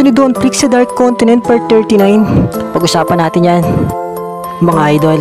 ni Don Prix sa Dark Continent Part 39. Pag-usapan natin yan, mga idol.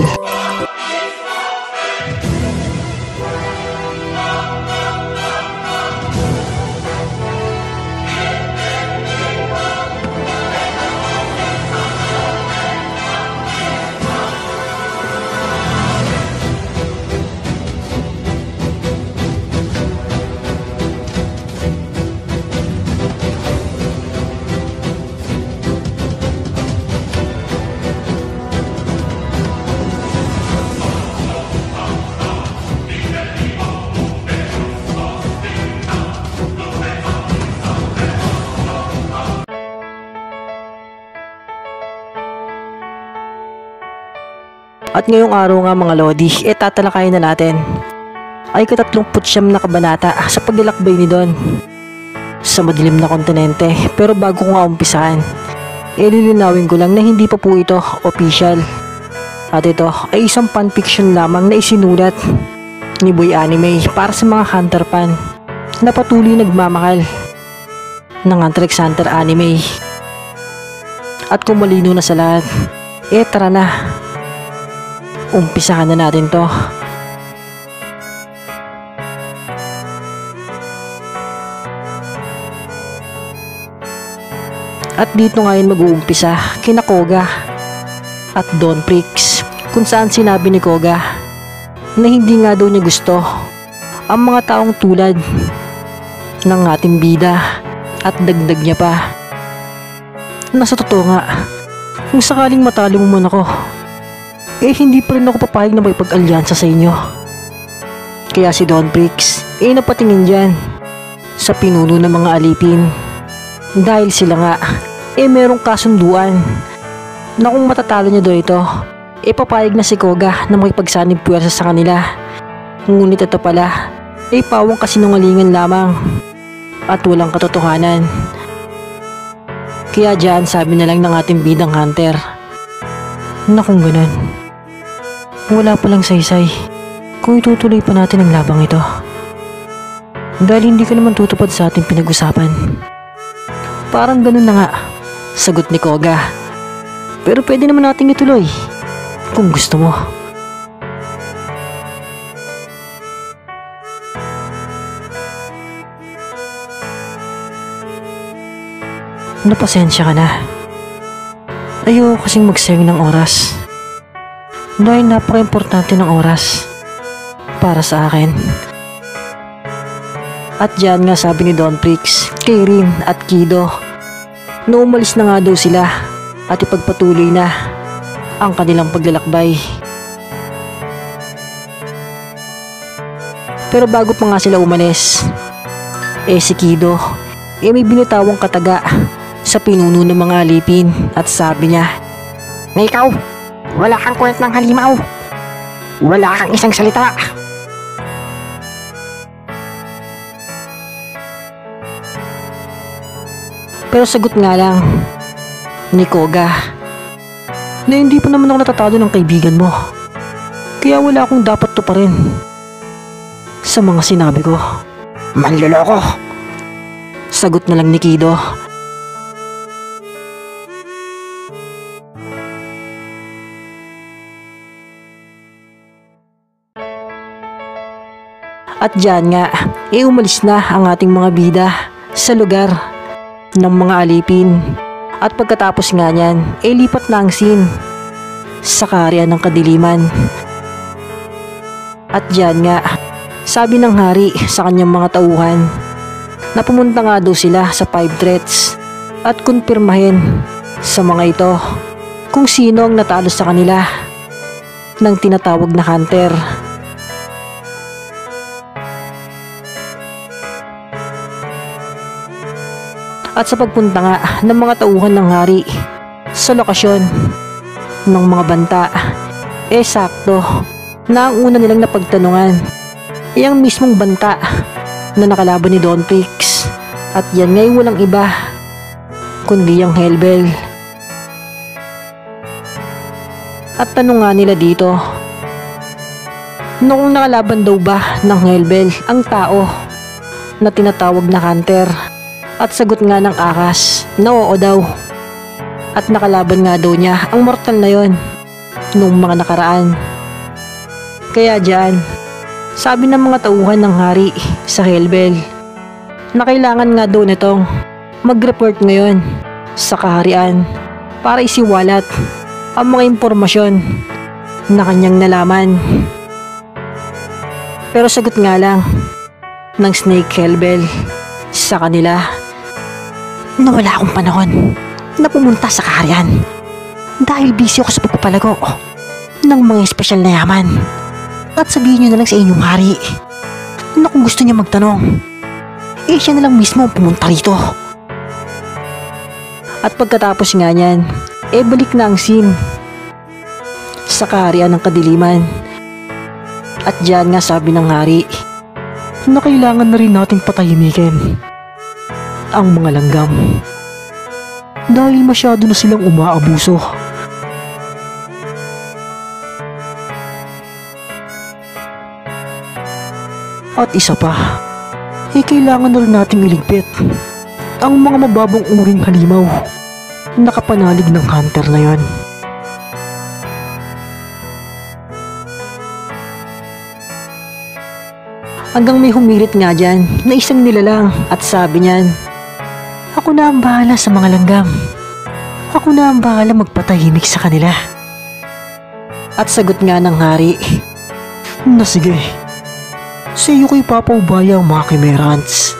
At ngayong araw nga mga Lodi, tatalakayin na natin ay ika-39 na kabanata sa paglalakbay ni Don sa madilim na kontinente. Pero bago ko nga umpisahan, lilinawin ko lang na hindi pa po ito official. At ito ay isang fanfiction lamang na isinulat ni Boy Anime para sa mga Hunter fan na patuloy nagmamahal ng Hunter x Hunter anime. At kung malino na sa lahat, tara na, umpisahan na natin to. At dito ngayon mag-uumpisa kina Koga at Don Prix, kung saan sinabi ni Koga na hindi nga daw niya gusto ang mga taong tulad ng ating bida. At dagdag niya pa na sa totoo nga, kung sakaling matalo mo man ako, hindi pa rin ako papayag na may pag-alyansa sa inyo. Kaya si Don Prix napatingin dyan sa pinuno ng mga alipin, dahil sila nga merong kasunduan na kung matatalo niya daw ito, papayag na si Koga na makipagsanib puwersa sa kanila. Ngunit ito pala pawang kasinungalingan lamang at walang katotohanan. Kaya dyan sabi na lang ng ating bidang Hunter na kung ganun, wala palang saysay kung itutuloy pa natin ang labang ito, dahil hindi ka naman tutupad sa ating pinag-usapan. Parang ganun na nga, sagot ni Koga. Pero pwede naman nating ituloy kung gusto mo. Napasensya ka na. Ayoko kasing magsayang ng oras, dahil napaka-importante ng oras para sa akin. At dyan nga sabi ni Don Prix kay Rin at Kido na umalis na nga daw sila at ipagpatuloy na ang kanilang paglalakbay. Pero bago pa nga sila umalis, si Kido may binitawang kataga sa pinuno ng mga alipin at sabi niya, "Na ikaw, wala kang kwent ng halimaw. Wala kang isang salita." Pero sagot nga lang ni Koga na hindi pa naman ako natatalo ng kaibigan mo, kaya wala akong dapat to pa rin sa mga sinabi ko. "Manloloko," sagot na lang ni Kido. At dyan nga, umalis na ang ating mga bida sa lugar ng mga alipin. At pagkatapos nga niyan, lipat na ang scene sa kaharian ng kadiliman. At dyan nga, sabi ng hari sa kanyang mga tauhan na pumunta nga daw sila sa 5 threats at kumpirmahin sa mga ito kung sino ang natalo sa kanila ng tinatawag na Hunter. At sa pagpunta nga ng mga tauhan ng hari sa lokasyon ng mga banta, sakto na ang una nilang napagtanungan ang mismong banta na nakalaban ni Don Prix. At yan ngay walang iba kundi ang Hellbell. At tanong nga nila dito, noong nakalaban daw ba ng Hellbell ang tao na tinatawag na Hunter At sagot nga ng Akas na oo daw. At nakalaban nga daw niya ang mortal na yon nung mga nakaraan. Kaya diyan, sabi ng mga tauhan ng hari sa Hellbell na kailangan nga daw nitong mag-report ngayon sa kaharian para isiwalat ang mga impormasyon na kanyang nalaman. Pero sagot nga lang ng Snake Hellbell sa kanila na wala akong panahon na pumunta sa kaharian dahil busy ako sa pagpapalago ng mga espesyal na yaman. At sabihin nyo na lang sa inyong hari na kung gusto niya magtanong, siya na lang mismo ang pumunta rito. At pagkatapos nga niyan, balik na ang scene sa kaharian ng kadiliman. At diyan nga sabi ng hari na kailangan na rin nating patahimikin ang mga langgam dahil masyado na silang umaabuso. At isa pa, kailangan na rin nating iligpit ang mga mababang uring halimaw na kapanalig ng hunter na yon. Hanggang may humirit nga dyan na isang nilalang at sabi niyan, ako na ang bahala sa mga langgam. Ako na ang bahala magpatahimik sa kanila. At sagot nga ng hari na sige, sa iyo ko'y papaubaya ang mga Chimerans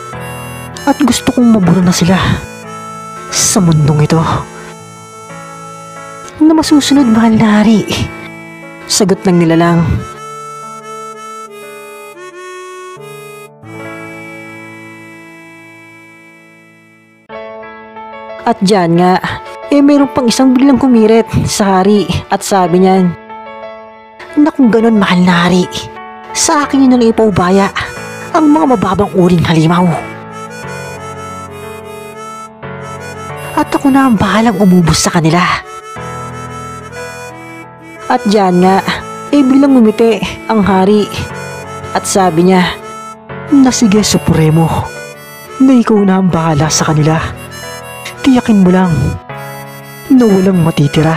at gusto kong mabura na sila sa mundong ito. Na masusunod, mahal na hari, sagot ng nilalang. At dyan nga, mayroon pang isang biglang kumirit sa hari at sabi niyan, na kung ganun, mahal na hari, sa akin yun na lang ipaubaya ang mga mababang uring halimaw. At ako na ang bahalang umubos sa kanila. At diyan nga, biglang ngumiti ang hari at sabi niya, na sige Supremo, na ikaw na ang bahala sa kanila. Tiyakin mo lang na walang matitira.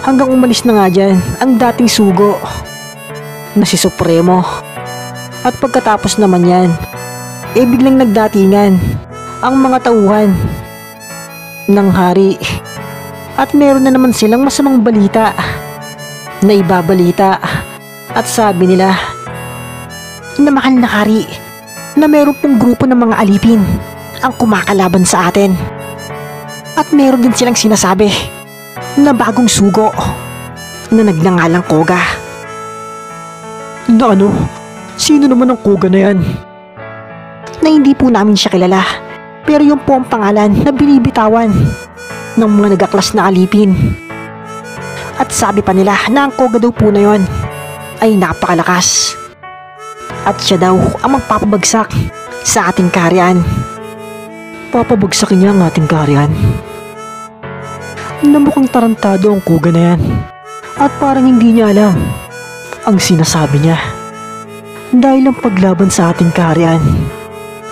Hanggang umalis na nga dyan ang dating sugo na si Supremo. At pagkatapos naman yan, biglang nagdatingan ang mga tauhan ng hari. At meron na naman silang masamang balita na ibabalita. At sabi nila na mahal na hari, na meron pong grupo ng mga alipin ang kumakalaban sa atin. At meron din silang sinasabi na bagong sugo na nagngangalang Koga. Na ano? Sino naman ang Koga na yan? Na hindi po namin siya kilala, pero yung po ang pangalan na binibitawan ng mga nagaklas na alipin. At sabi pa nila na ang Koga daw po na yon ay napakalakas. At siya daw ang magpapabagsak sa ating kaharian. Papabagsakin niya ang ating kaharian? Na mukhang tarantado ang Koga na yan at parang hindi niya alam ang sinasabi niya dahil ang paglaban sa ating kaharian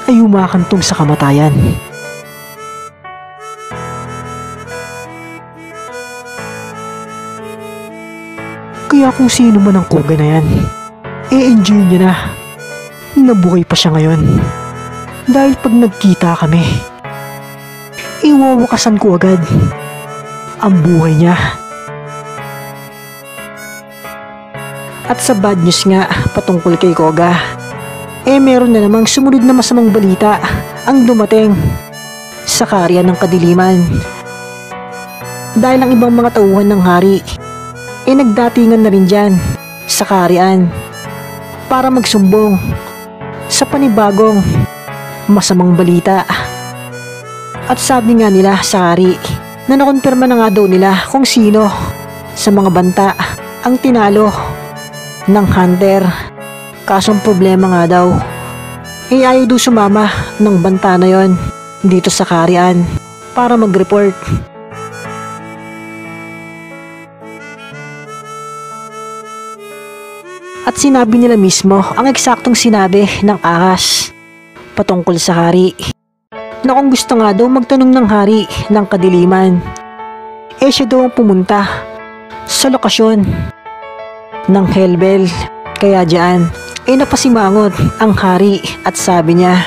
ay umakantong sa kamatayan. Kaya kung sino man ang Koga na yan, enjoy niya na nabuhay pa siya ngayon dahil pag nagkita kami, iwawakasan ko agad ang buhay niya. At sa bad news nga patungkol kay Koga, meron na namang sumunod na masamang balita ang dumating sa kaharian ng kadiliman. Dahil ang ibang mga tauhan ng hari nagdatingan na rin dyan sa kaharian para magsumbong sa panibagong masamang balita. At sabi nga nila sa hari na nakonfirma na nga daw nila kung sino sa mga banta ang tinalo ng hunter. Kasong problema nga daw, ayaw daw sumama ng banta na yon dito sa kaharian para mag-report. At sinabi nila mismo ang eksaktong sinabi ng ahas patungkol sa hari, na kung gusto nga daw magtanong ng hari ng kadiliman, siya daw ang pumunta sa lokasyon ng Hellbell. Kaya diyan napasimangot ang hari at sabi niya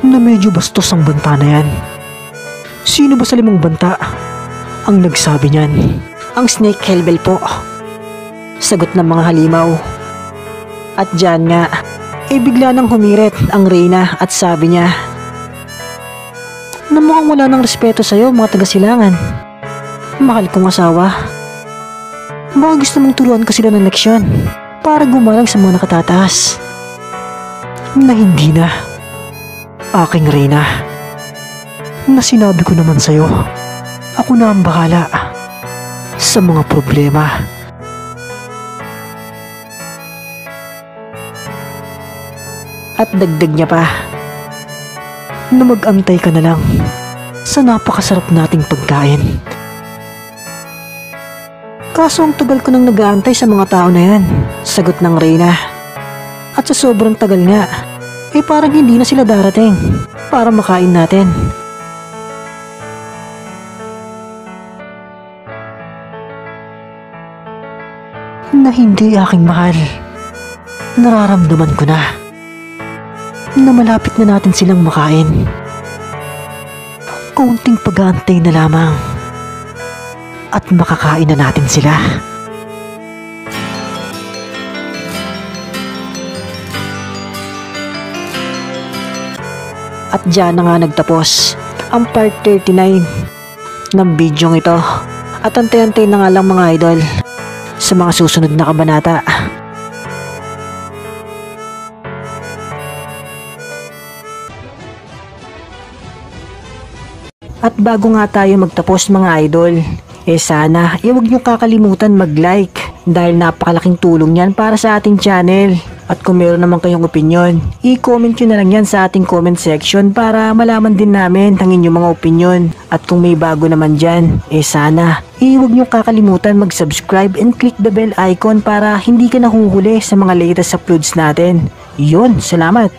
na medyo bastos ang banta na yan. Sino ba sa 5 banta ang nagsabi niyan? Ang Snake Hellbell po, sagot ng mga halimaw. At diyan nga bigla nang humirit ang Reyna at sabi niya na mukhang wala ng respeto sa'yo mga taga-silangan. Mahal kong asawa, baka gusto mong turuan ka sila ng leksyon para gumalang sa mga nakatataas. Na hindi na, aking Reyna, na sinabi ko naman sa'yo, ako na ang bahala sa mga problema. At dagdag niya pa na mag-antay ka na lang sa napakasarap nating pagkain. Kaso ang tagal ko nang nag-aantay sa mga tao na yan, sagot ng Reyna. At sa sobrang tagal nga, parang hindi na sila darating para makain natin. Na hindi, aking mahal. Nararamdaman ko na malapit na natin silang makain. Kaunting pag-aantay na lamang at makakain na natin sila. At diyan na nga nagtapos ang part 39 ng bidyong ito. At antay-antay na nga lang mga idol sa mga susunod na kabanata. At bago nga tayo magtapos mga idol, sana huwag niyo kakalimutan mag-like dahil napakalaking tulong yan para sa ating channel. At kung meron naman kayong opinyon, i-comment nyo na lang yan sa ating comment section para malaman din namin ang inyong mga opinyon. At kung may bago naman dyan, sana huwag nyo kakalimutan mag-subscribe and click the bell icon para hindi ka nahuhuli sa mga latest uploads natin. Yun, salamat!